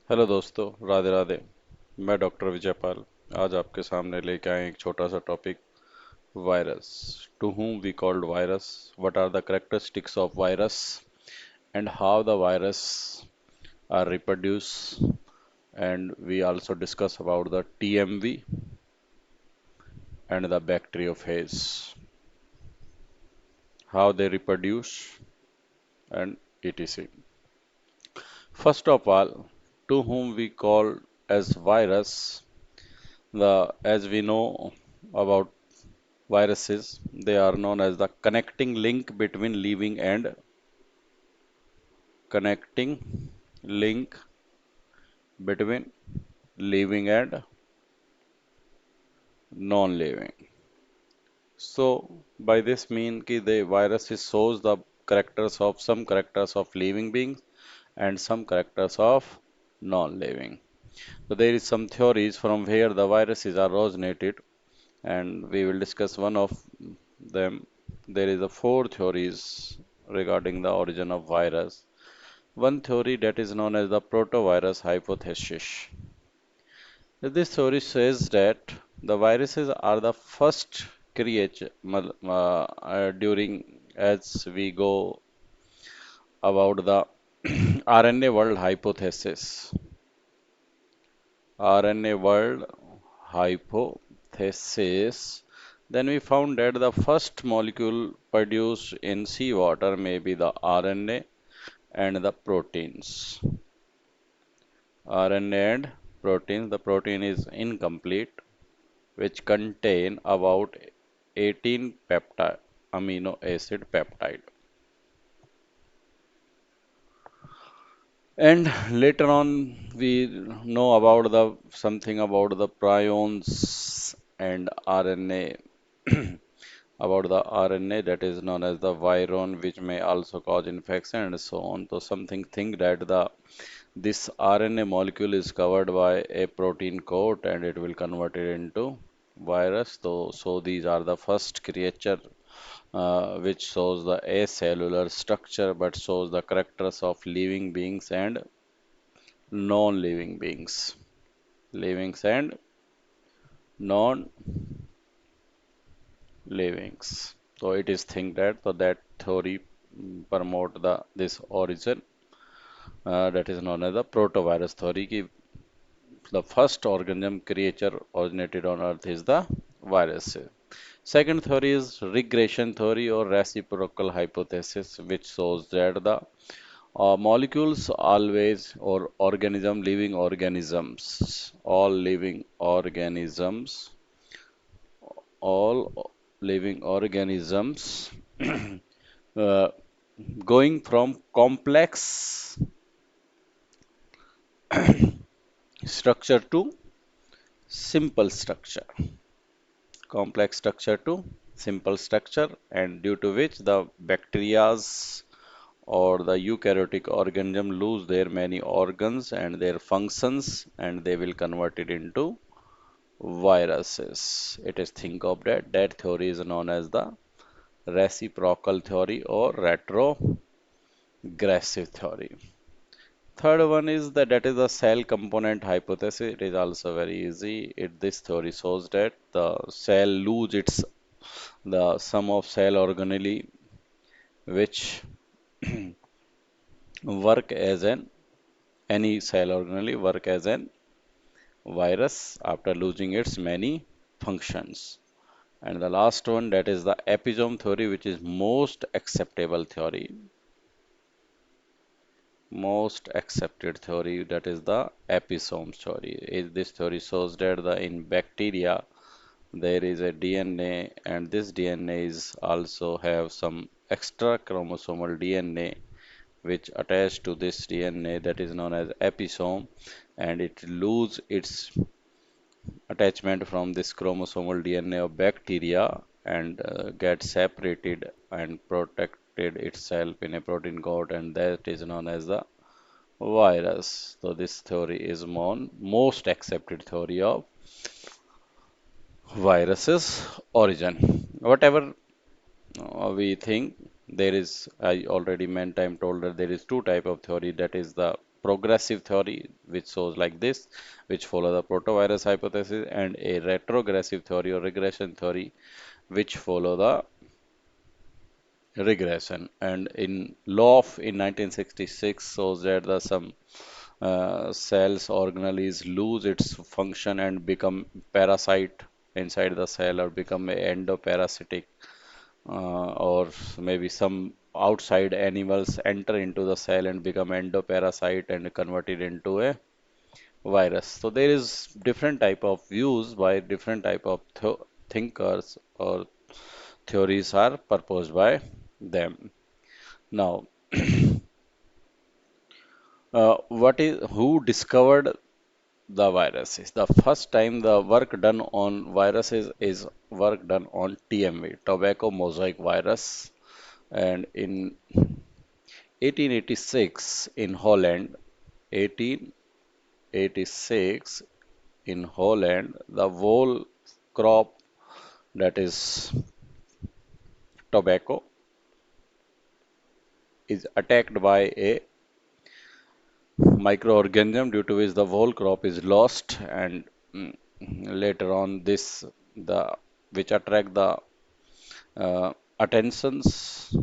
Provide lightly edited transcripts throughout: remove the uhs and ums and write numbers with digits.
Hello दोस्तों, राधे राधे। मैं doctor Vijaypal आज आपके सामने लेके आए एक छोटा सा topic, virus. To whom we called virus, what are the characteristics of virus, and how the virus are reproduced, and we also discuss about the TMV and the bacteriophage, how they reproduce, and etc. First of all, to whom we call as virus, the as we know about viruses, they are known as the connecting link between connecting link between living and non-living. So by this mean ki the virus is shows the characters of some characters of living beings and some characters of non-living. So there is some theories from where the viruses are originated, and we will discuss one of them. There is a four theories regarding the origin of virus. One theory that is known as the protovirus hypothesis. This theory says that the viruses are the first creature during as we go about the RNA world hypothesis. RNA world hypothesis. Then we found that the first molecule produced in seawater may be the RNA and the proteins. RNA and proteins. The protein is incomplete, which contain about 18 peptide amino acid peptide. And later on, we know about the something about the prions and RNA. About the RNA that is known as the viron, which may also cause infection and so on. So something think that the this RNA molecule is covered by a protein coat and it will convert it into virus. So these are the first creature which shows the acellular structure but shows the characters of living beings and non-living beings. Livings and non-livings. So it is think that so that theory promote the this origin that is known as the protovirus theory. Ki the first organism creature originated on Earth is the virus. Second theory is regression theory or reciprocal hypothesis, which shows that the molecules always or all living organisms, all living organisms uh, going from complex structure to simple structure. Complex structure to simple structure, and due to which the bacterias or the eukaryotic organism lose their many organs and their functions and they will convert it into viruses. It is think of that. That theory is known as the reciprocal theory or retrogressive theory. Third one is that is the cell component hypothesis. It is also very easy. This theory shows that the cell lose its the sum of cell organelle which work as an any cell organelle work as an virus after losing its many functions. And the last one that is the episome theory, which is most acceptable theory, most accepted theory, that is the episome theory. This theory shows that in bacteria there is a DNA and this DNA is also have some extra chromosomal DNA which attached to this DNA that is known as episome, and it lose its attachment from this chromosomal DNA of bacteria and get separated and protected itself in a protein coat, and that is known as the virus. So this theory is most accepted theory of viruses origin. Whatever we think, there is, I already many time told that there is two type of theory, that is the progressive theory, which shows like this, which follow the protovirus hypothesis, and a retrogressive theory or regression theory, which follow the regression. And in law of in 1966 shows that the some cells organelles lose its function and become parasite inside the cell or become a endoparasitic, or maybe some outside animals enter into the cell and become endoparasite and convert it into a virus. So there is different type of views by different type of thinkers or theories are proposed by them. Now, what is who discovered the viruses? The first time the work done on viruses is work done on TMV, tobacco mosaic virus, and in 1886 in Holland, 1886 in Holland, the whole crop, that is tobacco, is attacked by a microorganism due to which the whole crop is lost, and later on this the which attract the attentions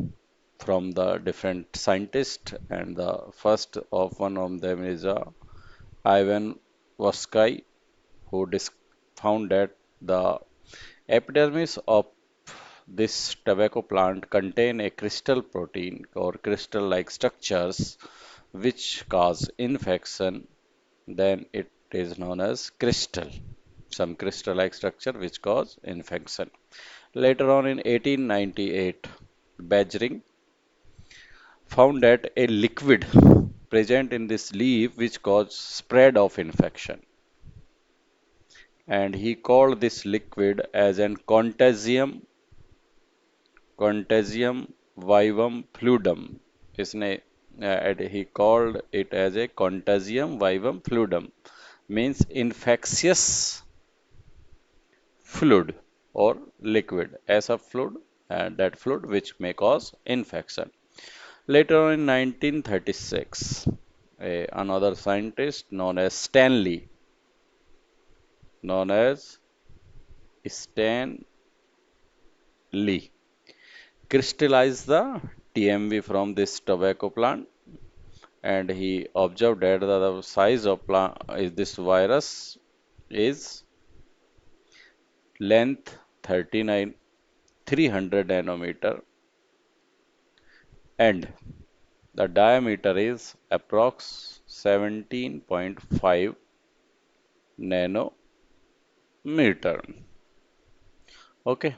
from the different scientists, and the first of one of them is Ivan Voskay, who found that the epidermis of this tobacco plant contain a crystal protein or crystal-like structures which cause infection. Then it is known as crystal, some crystal-like structure which cause infection. Later on in 1898, Badgering found that a liquid present in this leaf which cause spread of infection, and he called this liquid as an contagium vivum fluidum. इसने he called it as a contagium vivum fluidum, means infectious fluid or liquid, as a fluid, and that fluid which may cause infection. Later on in 1936, another scientist known as Stanley, crystallized the TMV from this tobacco plant, and he observed that the size of plant is this virus is length 39 300 nanometer, and the diameter is approx 17.5 nanometer. Okay,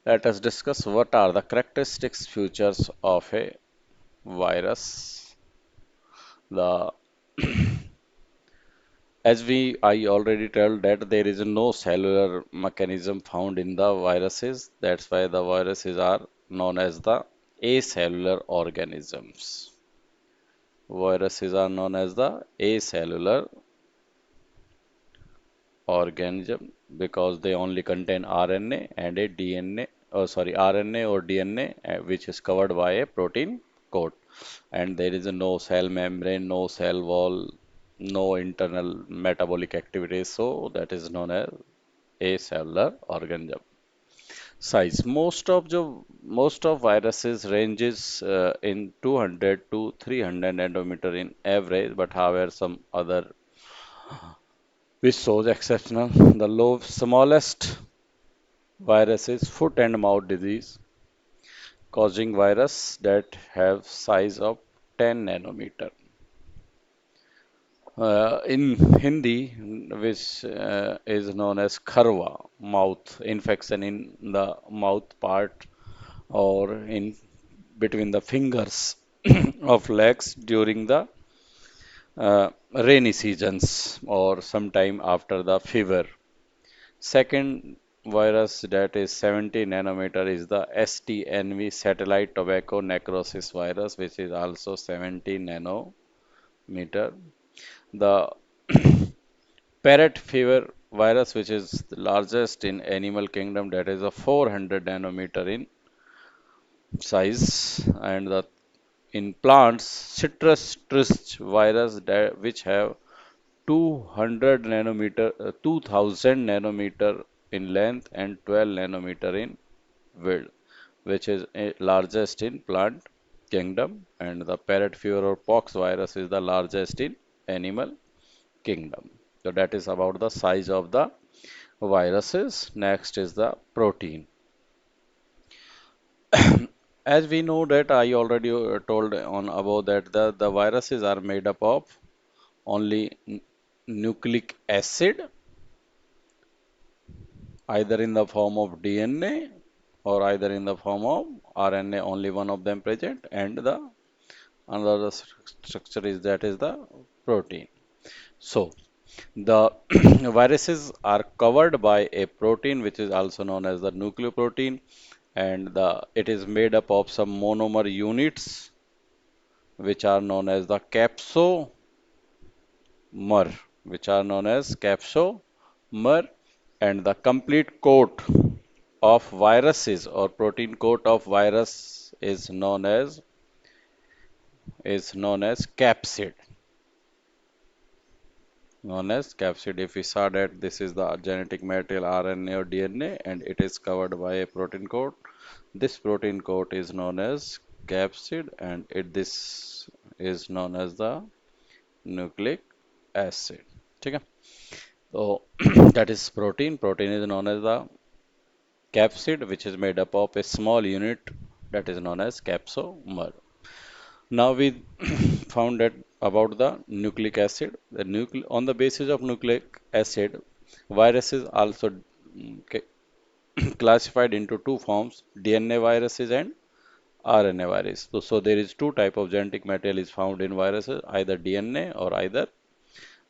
let us discuss what are the characteristics features of a virus. The as I already told that there is no cellular mechanism found in the viruses. That's why the viruses are known as the acellular organisms. Viruses are known as the acellular organism because they only contain RNA and a DNA, oh sorry, RNA or DNA, which is covered by a protein coat. And there is no cell membrane, no cell wall, no internal metabolic activities. So that is known as acellular organism. Size. Most of viruses ranges in 200 to 300 nanometer in average, but however some other which shows exceptional. The smallest virus is foot and mouth disease, causing virus that have size of 10 nanometer. In Hindi, which is known as kharwa, mouth infection in the mouth part or in between the fingers of legs during the rainy seasons or sometime after the fever. Second virus that is 70 nanometer is the STNV satellite tobacco necrosis virus, which is also 70 nanometer. The parrot fever virus, which is the largest in animal kingdom, that is a 400 nanometer in size, and the in plants, citrus virus which have 200 nanometer, 2000 nanometer in length and 12 nanometer in width, which is largest in plant kingdom, and the parrot fever or pox virus is the largest in animal kingdom. So that is about the size of the viruses. Next is the protein. As we know that I already told on above that the viruses are made up of only nucleic acid, either in the form of DNA or either in the form of RNA, only one of them present, and the another structure is that is the protein. So the viruses are covered by a protein which is also known as the nucleoprotein, and it is made up of some monomer units which are known as the capsomer, which are known as capsomer, and the complete coat of viruses or protein coat of virus is known as capsid. Known as capsid. If we saw that this is the genetic material RNA or DNA and it is covered by a protein coat, this protein coat is known as capsid, and this is known as the nucleic acid. ठीक है? So that is protein. Protein is known as the capsid, which is made up of a small unit that is known as capsomer. Now we found that about the nucleic acid. On the basis of nucleic acid, viruses also classified into two forms: DNA viruses and RNA virus. So there is two type of genetic material is found in viruses, either DNA or either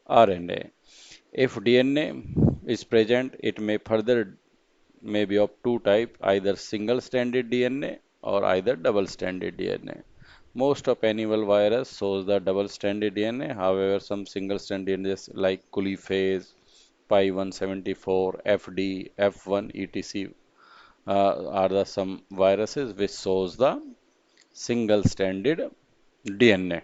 RNA. If DNA is present, it may be of two type, either single-stranded DNA or either double-stranded DNA. Most of animal virus shows the double-stranded DNA. However, some single-stranded DNA like Culiphase, Pi174, FD, F1, etc. Are the some viruses which shows the single-stranded DNA.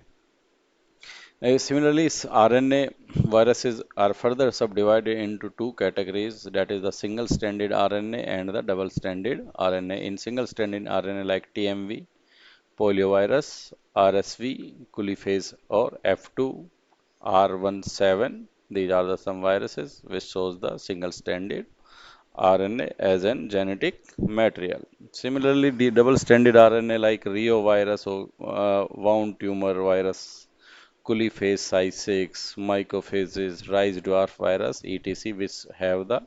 Similarly, RNA viruses are further subdivided into two categories, that is the single-stranded RNA and the double-stranded RNA. In single-stranded RNA like TMV, poliovirus, RSV, Culiphase or F2, R17, these are the some viruses which shows the single-stranded RNA as an genetic material. Similarly, the double-stranded RNA like reovirus or wound tumor virus, Culiphase cy6, mycophages, rice dwarf virus, etc., which have the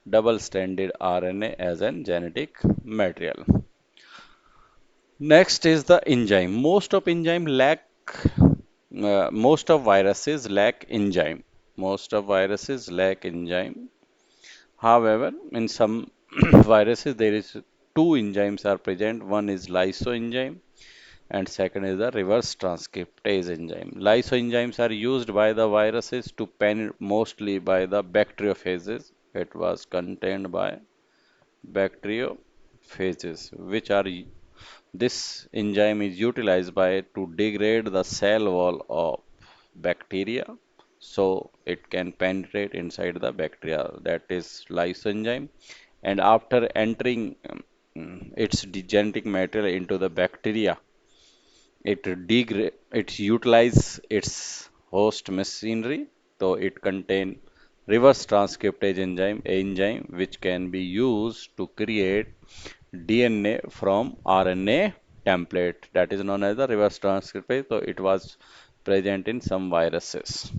double-stranded RNA as an genetic material. Next is the enzyme. Most of viruses lack enzyme. Most of viruses lack enzyme. However, in some viruses there is two enzymes are present. One is lysoenzyme and second is the reverse transcriptase enzyme. Lysoenzymes are used by the viruses to pen mostly by the bacteriophages. It was contained by bacteriophages, which are this enzyme is utilized by to degrade the cell wall of bacteria, so it can penetrate inside the bacteria. That is lysoenzyme, and after entering its genetic material into the bacteria, it utilize its host machinery, so it contain reverse transcriptase enzyme which can be used to create DNA from RNA template, that is known as the reverse transcriptase. So it was present in some viruses.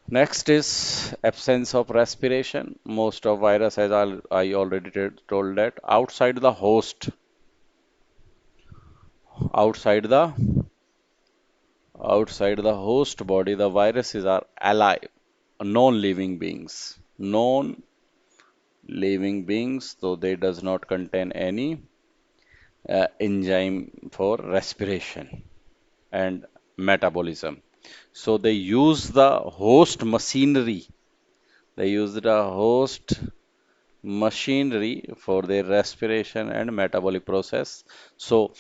Next is absence of respiration. Most of virus, as I already told that outside the outside the host body, the viruses are alive, non-living beings, so they does not contain any enzyme for respiration and metabolism. So they use the host machinery. They use the host machinery for their respiration and metabolic process. So,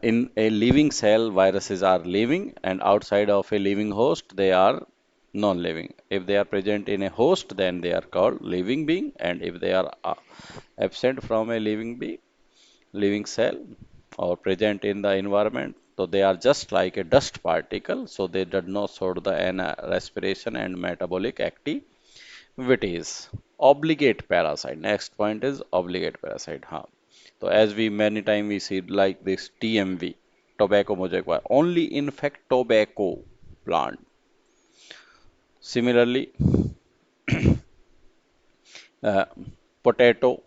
in a living cell, viruses are living, and outside of a living host, they are non-living. If they are present in a host, then they are called living being, and if they are absent from a living being, living cell, or present in the environment, so they are just like a dust particle. So they do not show the respiration and metabolic activity which is obligate parasite. Next point is obligate parasite. Huh. So as we many time we see like this TMV, tobacco mosaic virus, only infect tobacco plant. Similarly, uh, potato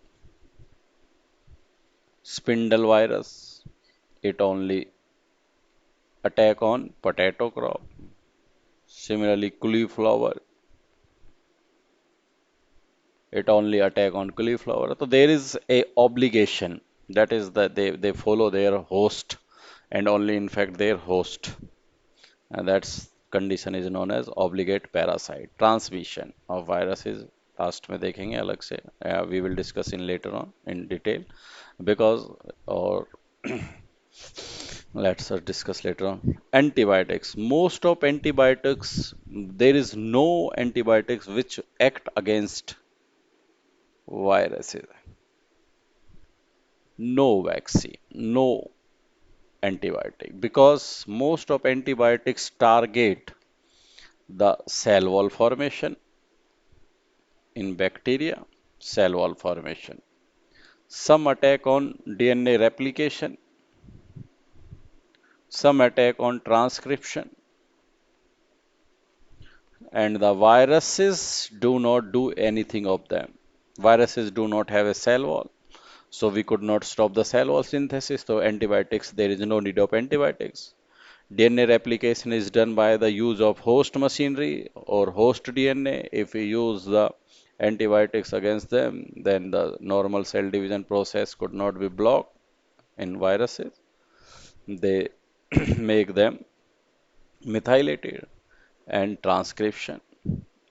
spindle virus, it only attack on potato crop. Similarly, cauliflower, it only attack on cauliflower. So there is a obligation that is that they follow their host and only infect their host. And that's condition is known as obligate parasite. Transmission of viruses last में देखेंगे अलग से we will discuss in later on in detail because or let's discuss later on. Antibiotics. Most of antibiotics, there is no antibiotics which act against viruses. No vaccine, no antibiotic because most of antibiotics target the cell wall formation in bacteria, cell wall formation. Some attack on DNA replication, some attack on transcription, and the viruses do not do anything of them. Viruses do not have a cell wall, so we could not stop the cell wall synthesis. So antibiotics, there is no need of antibiotics. DNA replication is done by the use of host machinery or host DNA. If we use the antibiotics against them, then the normal cell division process could not be blocked in viruses. They make them methylated and transcription.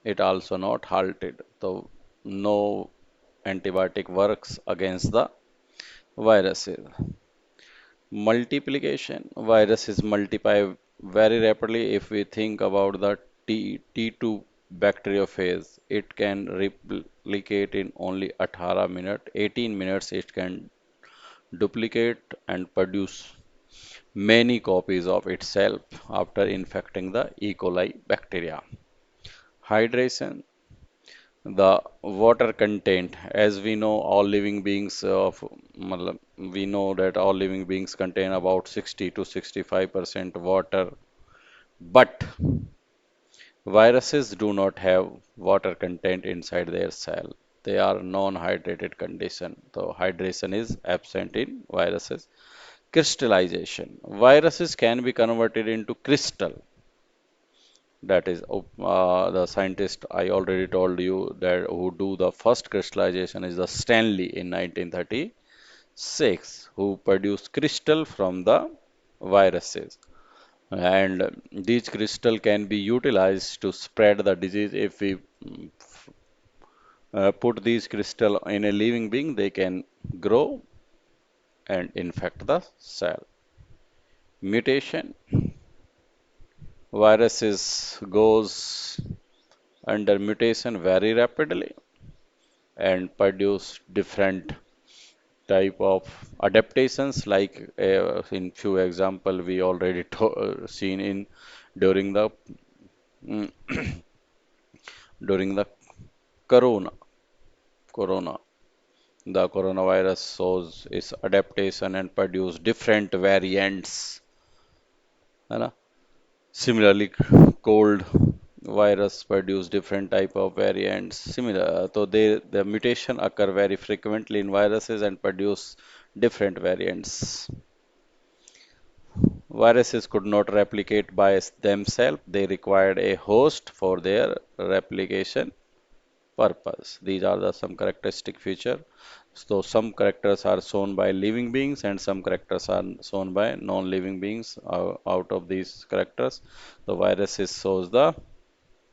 It also not halted. So no antibiotic works against the viruses. Multiplication. Viruses multiply very rapidly. If we think about the T2 bacteriophage, it can replicate in only 18 minutes. 18 minutes it can duplicate and produce many copies of itself after infecting the E. coli bacteria. Hydration, the water content, as we know, all living beings we know that all living beings contain about 60 to 65% water, but viruses do not have water content inside their cell. They are non-hydrated condition. So hydration is absent in viruses. Crystallization. Viruses can be converted into crystal. That is, the scientist I already told you that who do the first crystallization is the Stanley in 1936, who produced crystal from the viruses. And these crystal can be utilized to spread the disease. If we put these crystal in a living being, they can grow and infect the cell. Mutation. Viruses goes under mutation very rapidly and produce different type of adaptations like in few example we already seen in during the mm, during the corona the coronavirus shows its adaptation and produce different variants है ना? Similarly cold virus produce different type of variants similar so the mutation occur very frequently in viruses and produce different variants. Viruses could not replicate by themselves, they required a host for their replication purpose. These are the some characteristic feature. So some characters are shown by living beings and some characters are shown by non-living beings. Out of these characters, the viruses shows the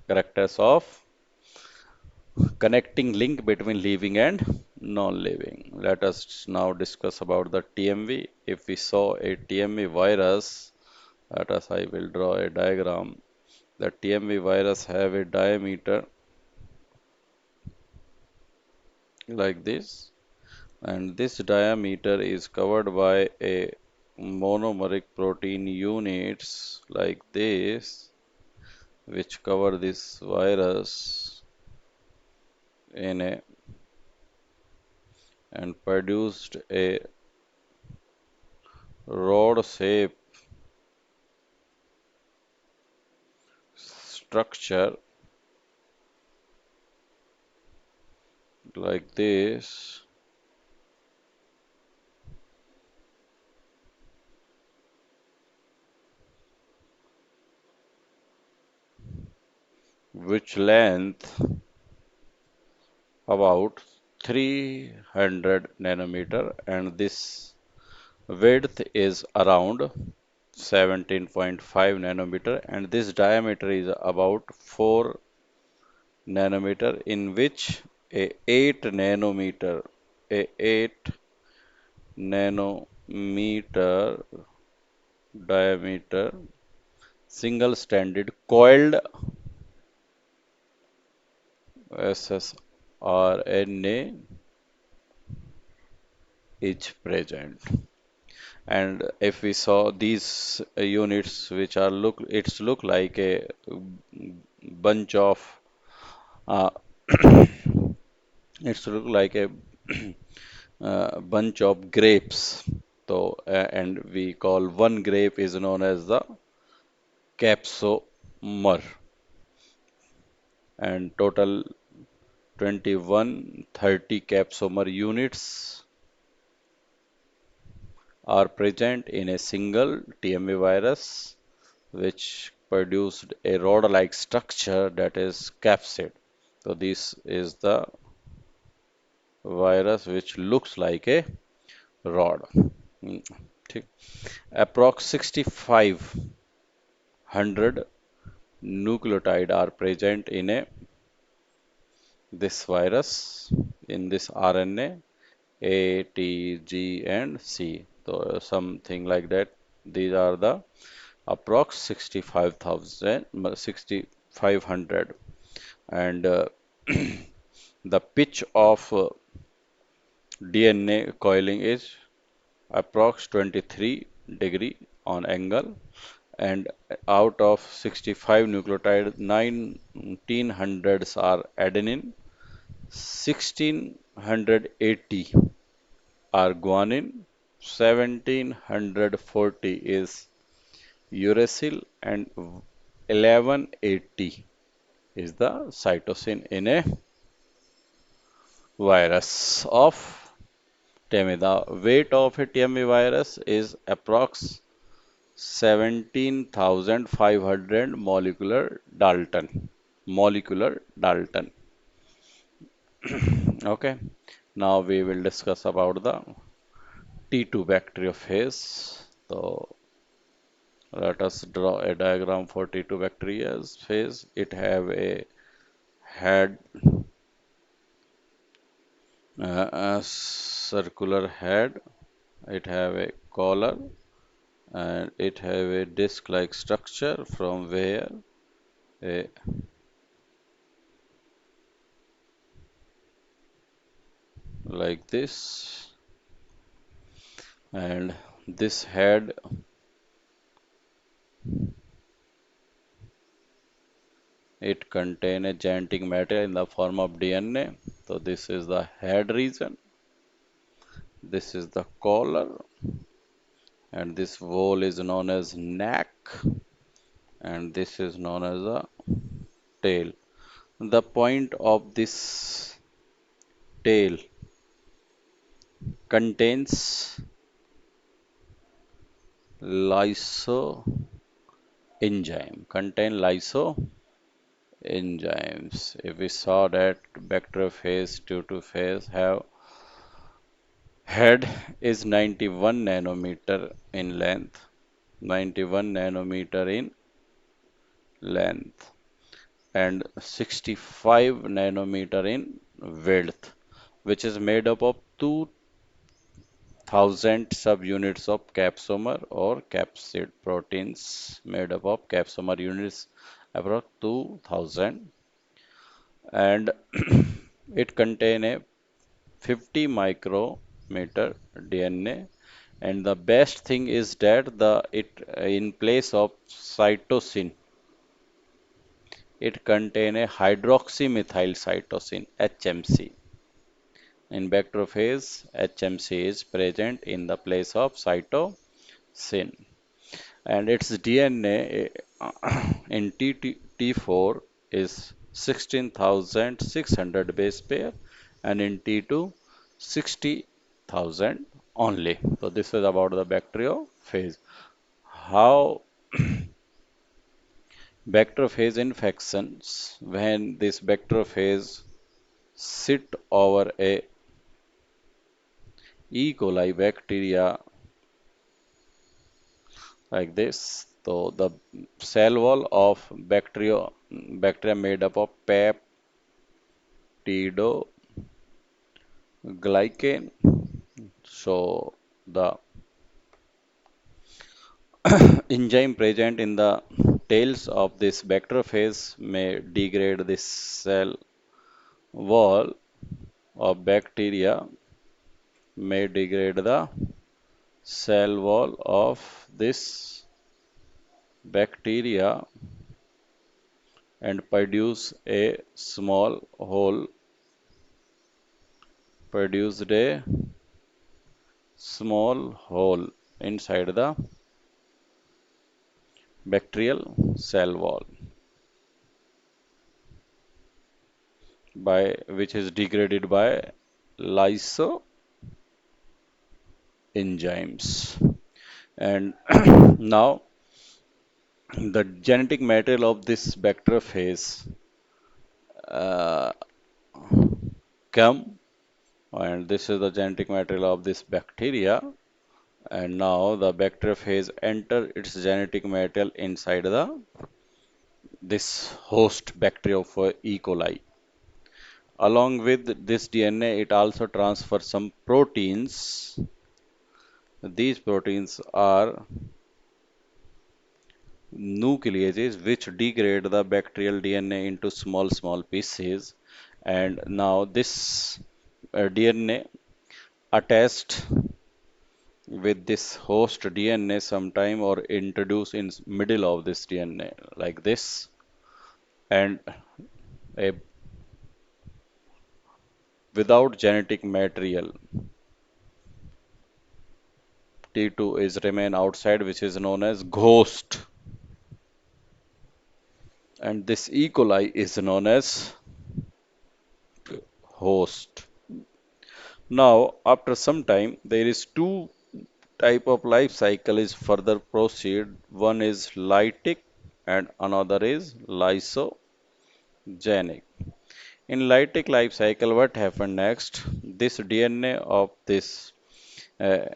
characters of connecting link between living and non-living. Let us now discuss about the TMV. If we saw a TMV virus, let us I will draw a diagram. The TMV virus have a diameter like this, and this diameter is covered by a monomeric protein units like this, which cover this virus in a and produced a rod shape structure like this, which length about 300 nanometer, and this width is around 17.5 nanometer, and this diameter is about 4 nanometer, in which a 8 nanometer a 8 nanometer diameter single stranded coiled ssRNA is present. And if we saw these units, which are look like a bunch of uh, it's look like a bunch of grapes. So and we call one grape is known as the capsomer, and total 2130 capsomer units are present in a single TMA virus, which produced a rod-like structure that is capsid. So this is the virus which looks like a rod. Hmm, ठीक. Approx 6500 nucleotide are present in a this virus in this RNA A, T, G, and C. So something like that. These are the approx 65,000, 6,500, and the pitch of DNA coiling is approx 23 degree on angle, and out of 65 nucleotide, 1900s are adenine, 1680 are guanine, 1740 is uracil, and 1180 is the cytosine in a virus of TME. The weight of a TME virus is approx 17,500 molecular Dalton. Okay. Now we will discuss about the T2 bacteriophage. So let us draw a diagram for T2 bacteriophage. It have a head, a circular head. It have a collar, and it have a disc-like structure from where a like this, and this head, it contain a genetic matter in the form of DNA. So this is the head region, this is the collar, and this wall is known as neck, and this is known as the tail. The point of this tail contains lysoenzyme, contain lysoenzymes. If we saw that bacteriophage, tutophage have head is 91 nanometer in length, 91 nanometer in length. and 65 nanometer in width, which is made up of 2000 subunits of capsomer or capsid proteins made up of capsomer units about 2000, and it contain a 50 micrometer DNA. And the best thing is that the it in place of cytosine, it contain a hydroxymethyl cytosine (HMC). In bacteriophage, HMC is present in the place of cytosine, and its DNA in T4 is 16,600 base pair, and in T2 60,000 only. So this is about the bacteriophage. How bacteriophage infections, when this bacteriophage sit over a E. coli bacteria like this. So the cell wall of bacteria made up of peptidoglycan. So the enzyme present in the tails of this bacteriophage may degrade this cell wall of bacteria, may degrade the cell wall of this bacteria and produced a small hole inside the bacterial cell wall by which is degraded by lysoenzymes. And now the genetic material of this bacteriophage uh, come, and this is the genetic material of this bacteria. And now the bacteriophage enter its genetic material inside the this host bacteria of E. coli. Along with this DNA, it also transfers some proteins. These proteins are nucleases which degrade the bacterial DNA into small pieces. And now this DNA attached with this host DNA sometime or introduced in middle of this DNA like this, and a without genetic material T2 is remain outside, which is known as ghost, and this E. coli is known as host. Now, after some time, there is two type of life cycle is further proceed. One is lytic and another is lysogenic. In lytic life cycle, what happened next? This DNA of this uh,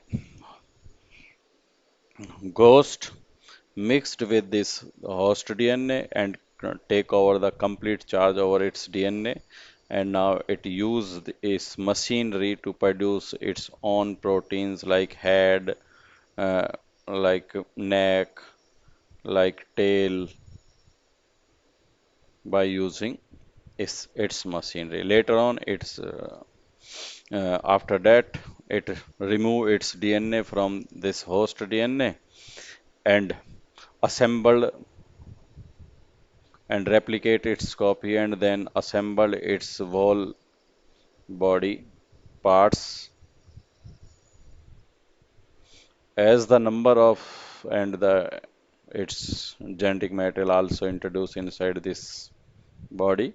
ghost mixed with this host DNA and take over the complete charge over its DNA, and now it used its machinery to produce its own proteins like head, uh, like neck, like tail, by using its machinery. Later on, after that it remove its DNA from this host DNA and assembled and replicate its copy and then assemble its whole body parts as the number of and the its genetic material also introduced inside this body,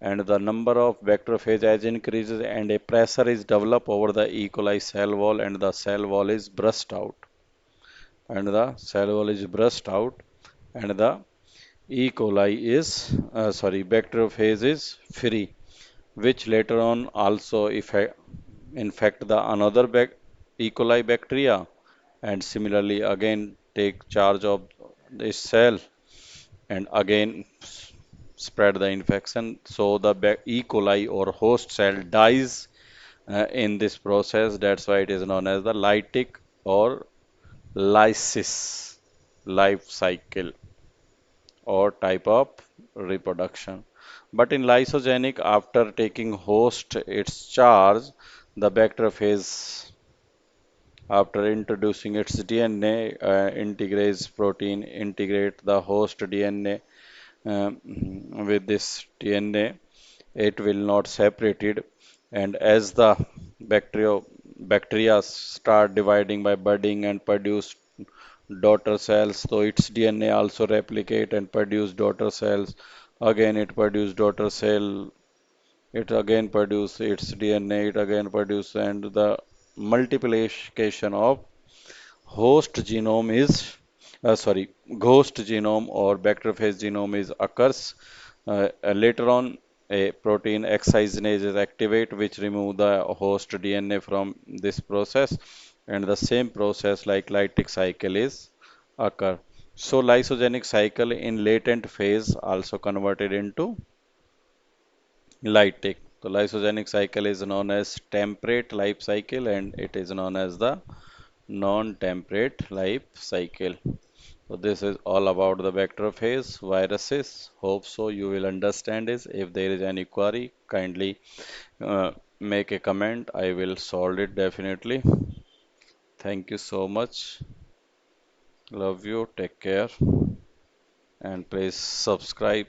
and the number of bacteriophage as increases and a pressure is developed over the E. coli cell wall, and the cell wall is burst out, and the cell wall is burst out, and the E. coli is bacteriophage is free, which later on also infect the another E. coli bacteria, and similarly again take charge of this cell and again spread the infection. So the E. coli or host cell dies in this process. That's why it is known as the lytic or lysis life cycle or type of reproduction. But in lysogenic, after taking host its charge, the bacteriophage, after introducing its DNA, integrase protein, integrate the host DNA with this DNA. It will not separate it, and as the bacteria bacteria start dividing by budding and produce daughter cells, so its DNA also replicate and produce daughter cells. Again, it produce daughter cell. It again produce its DNA. It again produce, and the multiplication of host genome is sorry, ghost genome or bacteriophage genome is occurs. Later on, a protein excisinase is activate, which remove the host DNA from this process, and the same process like lytic cycle is occur. So lysogenic cycle in latent phase also converted into lytic. The lysogenic cycle is known as temperate life cycle, and it is known as the non-temperate life cycle. So this is all about the bacteriophage viruses. Hope so you will understand this. If there is any query, kindly make a comment. I will solve it definitely. Thank you so much. Love you. Take care. And please subscribe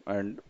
and